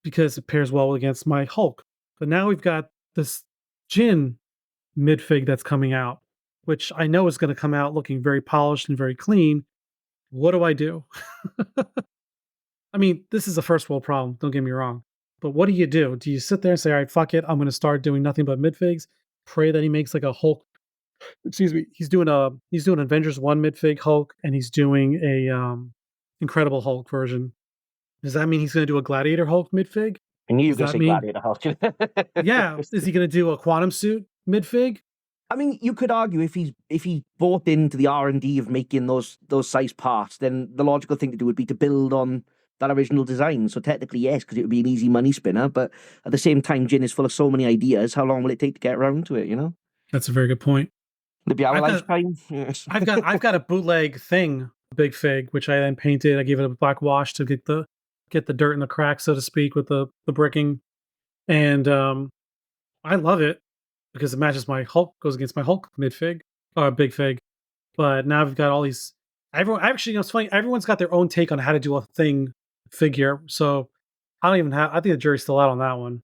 Because it pairs well against my Hulk. But now we've got this Jin midfig that's coming out, which I know is going to come out looking very polished and very clean. What do I do? I mean, this is a first world problem, don't get me wrong. But what do? Do you sit there and say, all right, fuck it, I'm going to start doing nothing but midfigs, pray that he makes like a Hulk, excuse me, he's doing Avengers 1 midfig Hulk, and he's doing a Incredible Hulk version. Does that mean he's going to do a Gladiator Hulk midfig? I knew you were Does going to that say mean, Gladiator Hulk. yeah, is he going to do a quantum suit midfig? I mean, you could argue if he bought into the R&D of making those size parts, then the logical thing to do would be to build on that original design. So technically, yes, because it would be an easy money spinner. But at the same time, Jin is full of so many ideas. How long will it take to get around to it? That's a very good point. It'll be our I've got- lifetime. Yes. I've got a bootleg thing, big fig, which I then painted. I gave it a black wash to get the dirt in the cracks, so to speak, with the bricking. And I love it because it matches my Hulk, goes against my Hulk midfig, or big fig. But now we've got all these. Everyone actually, it's funny. Everyone's got their own take on how to do a thing figure. So I don't even have. I think the jury's still out on that one.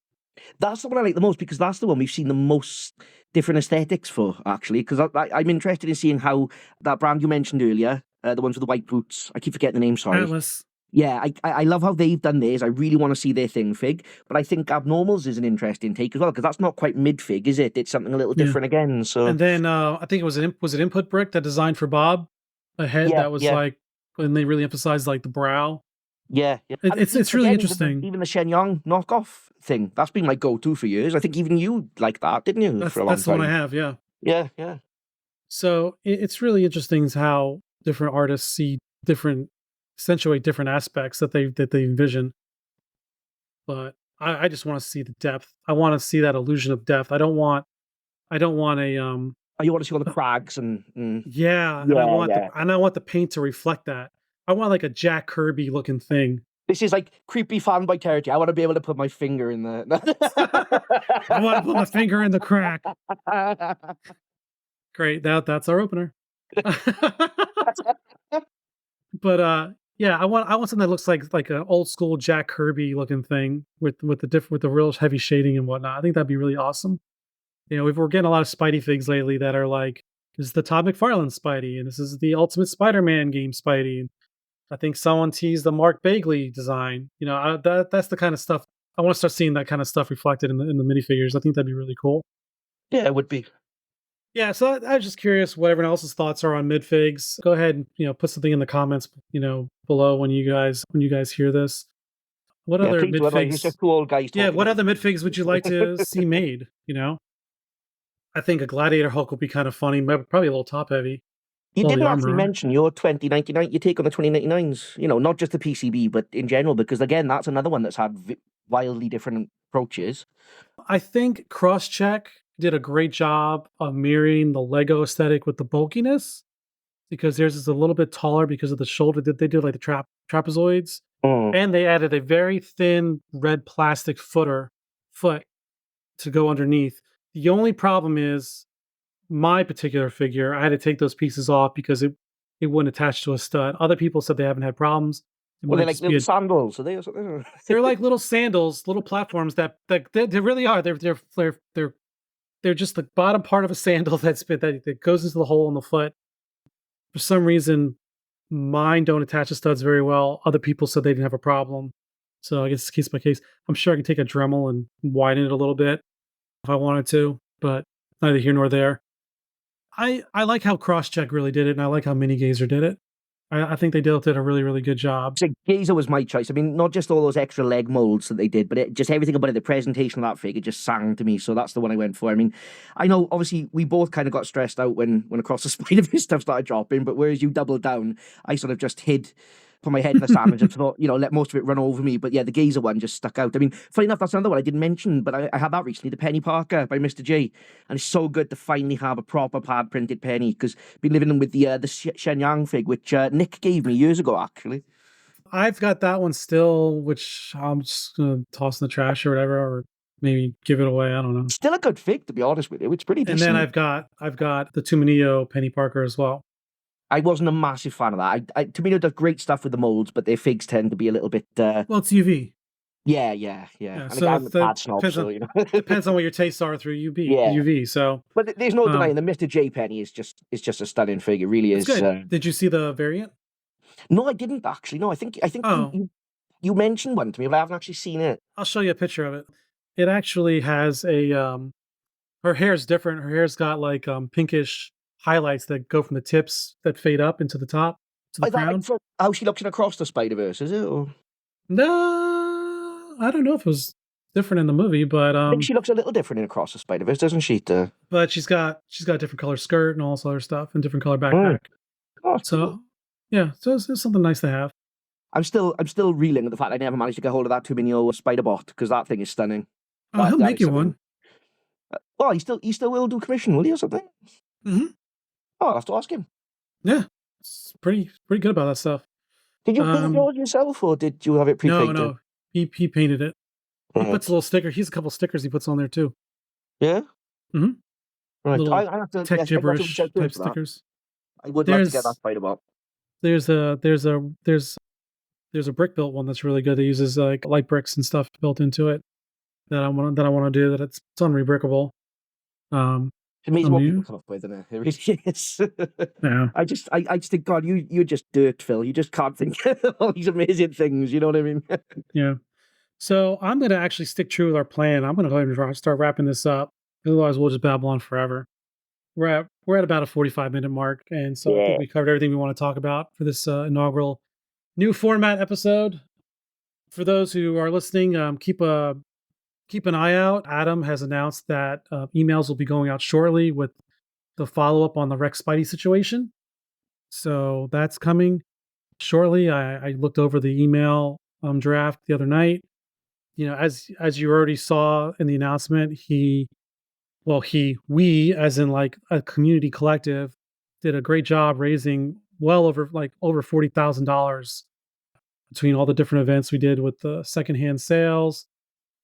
That's the one I like the most because that's the one we've seen the most different aesthetics for, actually. Because I'm interested in seeing how that brand you mentioned earlier, the ones with the white boots, I keep forgetting the name, sorry. Atlas. Yeah, I love how they've done theirs. I really want to see their thing fig. But I think Abnormals is an interesting take as well, because that's not quite mid-fig, is it? It's something a little different again. So. And then I think it was it Input Brick that designed for Bob a head that was like, when they really emphasized like the brow. Yeah. It's really interesting. Even the Shenyang knockoff thing, that's been my go-to for years. I think even you liked that, didn't you? That's for a long the time. one I have, yeah. Yeah. So it's really interesting how different artists accentuate different aspects that they envision. But I just want to see the depth. I want to see that illusion of depth. I don't want I don't want a Oh, you want to see all the crags and yeah, and yeah. I want the paint to reflect that. I want like a Jack Kirby looking thing. This is like creepy fanboy territory. I want to be able to put my finger in the. I want to put my finger in the crack. Great, that's our opener. But yeah, I want something that looks like an old school Jack Kirby looking thing with the real heavy shading and whatnot. I think that'd be really awesome. You know, we're getting a lot of Spidey figs lately that are like, this is the Todd McFarlane Spidey, and this is the Ultimate Spider-Man game Spidey. And I think someone teased the Mark Bagley design. You know, that's the kind of stuff I want to start seeing, that kind of stuff reflected in the minifigures. I think that'd be really cool. Yeah, it would be. Yeah, so I was just curious what everyone else's thoughts are on midfigs. Go ahead and put something in the comments, below when you guys hear this. What Yeah, other please do. Otherwise, it's midfigs? just two old guys. Yeah, Talking what about other midfigs would you like to see made? I think a Gladiator Hulk would be kind of funny, probably a little top heavy. You All the didn't armor actually on it. mention your 2099. You take on the 2099s. Not just the PCB, but in general, because again, that's another one that's had wildly different approaches. I think Crosscheck did a great job of mirroring the Lego aesthetic with the bulkiness, because theirs is a little bit taller because of the shoulder that they did, like the trapezoids. And they added a very thin red plastic foot to go underneath. The only problem is my particular figure, I had to take those pieces off because it wouldn't attach to a stud. Other people said they haven't had problems. Well, they're like little sandals, are they, or something? They're like little sandals, little platforms that they really are. They're just the bottom part of a sandal that goes into the hole in the foot. For some reason, mine don't attach to studs very well. Other people said they didn't have a problem. So I guess it's case by case. I'm sure I can take a Dremel and widen it a little bit if I wanted to, but neither here nor there. I like how Crosscheck really did it, and I like how Mini Gazer did it. I think they did a really, really good job. So Gazer was my choice. I mean, not just all those extra leg molds that they did, but just everything about it, the presentation of that figure just sang to me. So that's the one I went for. I mean, I know obviously we both kind of got stressed out when Across the Spider-Verse stuff started dropping, but whereas you doubled down, I sort of just put my head in the sand and just thought, let most of it run over me. But yeah, the Gazer one just stuck out. I mean, funny enough, that's another one I didn't mention, but I had that recently, the Penny Parker by Mr. J. And it's so good to finally have a proper pad printed Penny, because I've been living with the Shenyang fig, which Nick gave me years ago, actually. I've got that one still, which I'm just going to toss in the trash or whatever, or maybe give it away. I don't know. Still a good fig, to be honest with you. It's pretty decent. And then I've got the Tumanio Penny Parker as well. I wasn't a massive fan of that. Tumanio does great stuff with the molds, but their figs tend to be a little bit. Well, it's UV. Yeah. Yeah, And so I'm a pad snob, depends on what your tastes are through UV. So, but there's no denying the Mr. J Penny is just a stunning fig. It really is. Good. Did you see the variant? No, I didn't actually. No, I think you mentioned one to me, but I haven't actually seen it. I'll show you a picture of it. It actually has her hair's different. Her hair's got like pinkish highlights that go from the tips that fade up into the top to the crown. Like how she looks in Across the Spider-Verse, is it? Or? No, I don't know if it was different in the movie, but I think she looks a little different in Across the Spider-Verse, doesn't she? But she's got a different color skirt and all this other stuff, and different color backpack. Oh, so cool. Yeah, so it's something nice to have. I'm still reeling at the fact I never managed to get hold of that Tumanio Spider-Bot, because that thing is stunning. Oh, he'll make you one. Well, he still will do commission, will he, or something? Mm-hmm. Oh, I'll have to ask him. Yeah, it's pretty good about that stuff. Did you paint yours yourself, or did you have it pre-painted? No, he painted it. He puts a little sticker. He's a couple stickers he puts on there too. Yeah. Mm-hmm. Right. Little I have to tech gibberish type stickers. I would like to get that Spider-Bot. There's a brick built one that's really good. That uses like light bricks and stuff built into it. That I want to do. That it's unrebrickable. It means what people come up with, isn't it? It really is. Yeah. I just think, God, you're just dirt, Phil. You just can't think of all these amazing things. You know what I mean? Yeah. So I'm going to actually stick true with our plan. I'm going to go ahead and start wrapping this up. Otherwise, we'll just babble on forever. We're at about a 45-minute mark, and so I think we covered everything we want to talk about for this inaugural new format episode. For those who are listening, keep an eye out. Adam has announced that emails will be going out shortly with the follow-up on the Rex Spidey situation. So that's coming shortly. I looked over the email draft the other night. As you already saw in the announcement, he well, we, as in like a community collective, did a great job raising well over $40,000 between all the different events we did with the secondhand sales,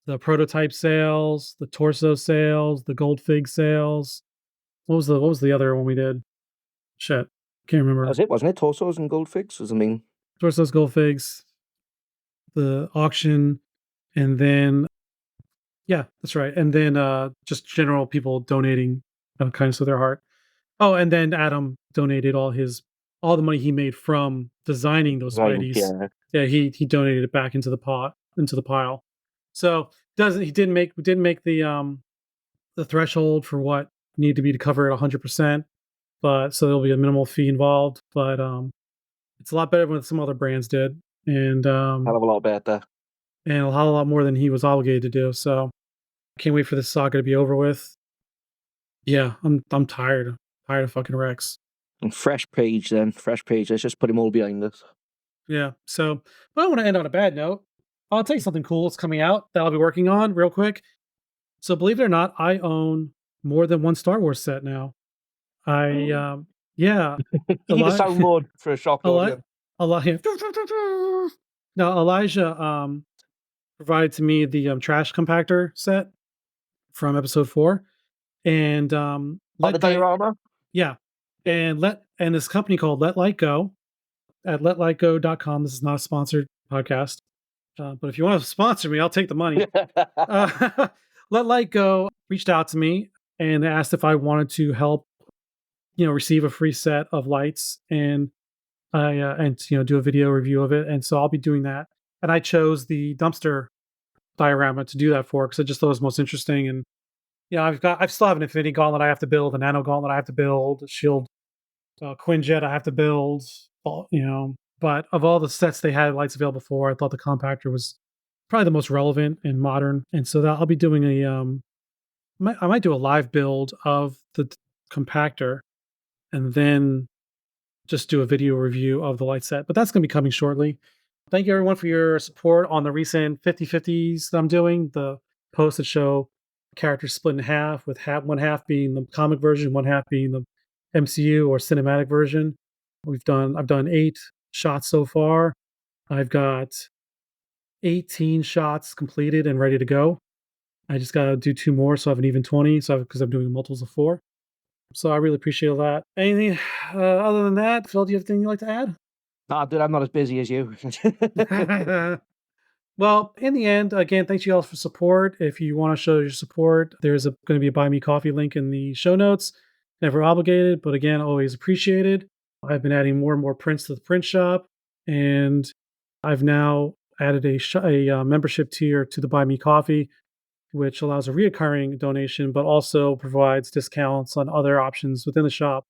the prototype sales, the torso sales, the gold fig sales. What was the other one we did? Shit, can't That remember. was it, wasn't it? Torsos and gold figs was the main. Torsos, gold figs, the auction, and then yeah, that's right. And then just general people donating kindness of their heart. Oh, and then Adam donated all the money he made from designing those Right, Spideys. yeah. Yeah, he donated it back into the pile. So doesn't he didn't make the threshold for what needed to be to cover it 100%, but so there'll be a minimal fee involved. But it's a lot better than what some other brands did, and Hell of a lot better. and a lot more than he was obligated to do. So can't wait for this saga to be over with. Yeah, I'm tired. Tired of fucking Rex. And fresh page then. Fresh page. Let's just put him all behind us. Yeah. So, but I want to end on a bad note. I'll tell you something cool that's coming out that I'll be working on real quick. So, believe it or not, I own more than one Star Wars set now. Yeah. You need a soundboard for a shock audience. Now, Elijah provided to me the trash compactor set from episode 4, and The diorama? yeah, and this company called Let Light Go at letlightgo.com. This is not a sponsored podcast, but if you want to sponsor me, I'll take the money. Let Light Go reached out to me and they asked if I wanted to help, receive a free set of lights and do a video review of it. And so I'll be doing that. And I chose the dumpster diorama to do that for because I just thought it was most interesting. And I still have an Infinity Gauntlet I have to build, a Nano Gauntlet I have to build, a Shield Quinjet I have to build, But of all the sets they had lights available for, I thought the compactor was probably the most relevant and modern. And so that I'll be doing I might do a live build of the compactor and then just do a video review of the light set. But that's going to be coming shortly. Thank you everyone for your support on the recent 50/50s that I'm doing. The posts that show characters split in half, with one half being the comic version, one half being the MCU or cinematic version. I've done 8 shots so far. I've got 18 shots completed and ready to go. I just got to do 2 more, so I have an even 20. Because I'm doing multiples of 4. So I really appreciate that. Anything other than that, Phil? Do you have anything you'd like to add? Nah, dude, I'm not as busy as you. Well, in the end, again, thanks you all for support. If you want to show your support, there's going to be a Buy Me Coffee link in the show notes. Never obligated, but again, always appreciated. I've been adding more and more prints to the print shop, and I've now added a membership tier to the Buy Me Coffee, which allows a reoccurring donation, but also provides discounts on other options within the shop,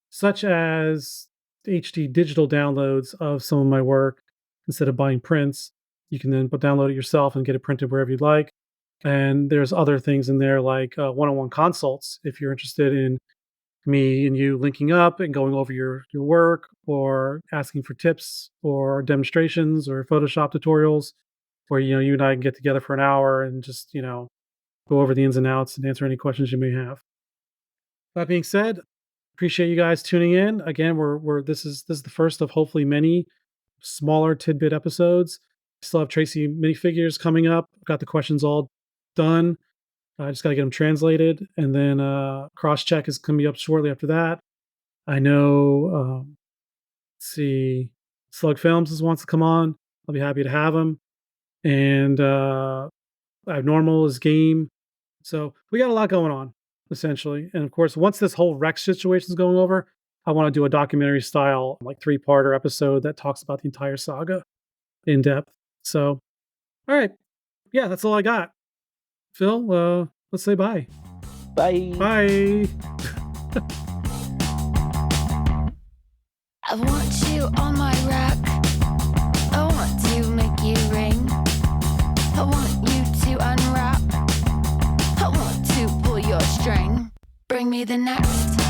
such as HD digital downloads of some of my work instead of buying prints. You can then download it yourself and get it printed wherever you'd like. And there's other things in there like one-on-one consults if you're interested in me and you linking up and going over your work or asking for tips or demonstrations or Photoshop tutorials where you and I can get together for an hour and just go over the ins and outs and answer any questions you may have. That being said, appreciate you guys tuning in. Again, this is the first of hopefully many smaller tidbit episodes. Still have Tracy minifigures coming up. I've got the questions all done. I just got to get them translated, and then cross check is going to be up shortly after that. I know. Let's see, Slug Films wants to come on. I'll be happy to have him. And Abnormal is game. So we got a lot going on, essentially. And of course, once this whole Rex situation is going over, I want to do a documentary style, like 3-parter episode that talks about the entire saga in depth. So, all right. Yeah, that's all I got. Phil, let's say bye. Bye. Bye. I want you on my rack. I want to make you ring. I want you to unwrap. I want to pull your string. Bring me the next